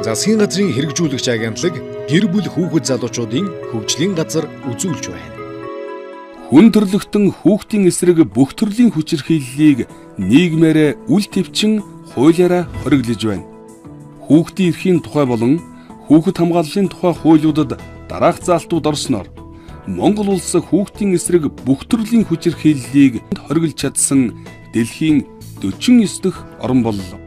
Засгийн газрын хэрэгжүүлэгч агентлаг гэр бүл хүүхэд залуучуудын хөгжлийн газар үзүүлж байна. Хүн төрлөختөн хүүхдийн эсрэг бүх төрлийн хүчирхийллийг нийгмээрээ үл твчин хуулиараа хориглож байна. Хүүхдийн эрхийн тухай болон хүүхэд хамгааллын тухай хуулиудад дараах заалтууд орсноор Монгол улс хүүхдийн эсрэг бүх төрлийн хүчирхийллийг хориглож чадсан дэлхийн 49 дахь орн боллоо.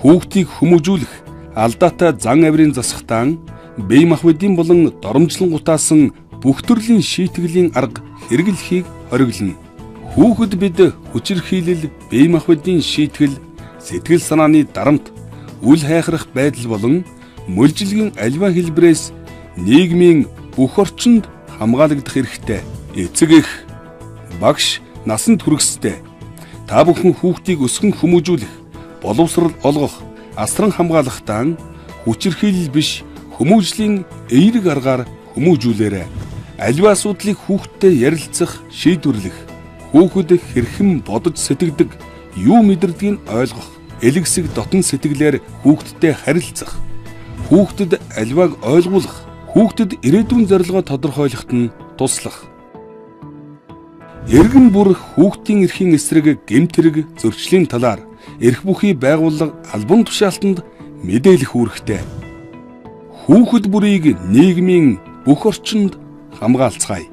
Хүүхдийг хүмүүжүүлэх алдаатай зан авирын засахтаан бие махбодын болон доромжлон гутаасан бүх төрлийн шийтгэлийн арга хэрэглэхийг хориглоно. Хүүхэд бид хүчирхийлэл, бие махбодын шийтгэл, сэтгэл санааны дарамт, үл хайхрах байдал болон мөлжилгэн аливаа хэлбэрээс нийгмийн бүх орчинд хамгаалагдах хэрэгтэй. Эцэг эх, багш, насанд хүрэхстэй. Та бүхэн хүүхдийг өсгөн хүмүүжүүлэх, боловсрол олгох, асран хамгаалахтаа хүчирхийлэл биш хүмүүжлийн эерэг аргаар хүмүүжүүлээрэй. Аливаа асуудлыг хүүхдтэй ярилцах, шийдвэрлэх, хүүхэд хэрхэн бодож сэтгэдэг, юу мэдэрдгийг ойлгох, элэгсэг дотн сэтгэлээр хүүхдтэй харилцах, хүүхдэд аливааг ойлгуулах, хүүхдэд ирээдүйн зорилгоо тодорхойлоход нь туслах. Иргэн бүр хүүхдийн эрхийн эсрэг гэмтэрэг зөрчлийн талаар эрх бүхий байгууллага албан тушаалтанд мэдээлэх үүрэгтэй. Хүүхэд бүрийг нийгмийн бүх орчинд хамгаалцгаая.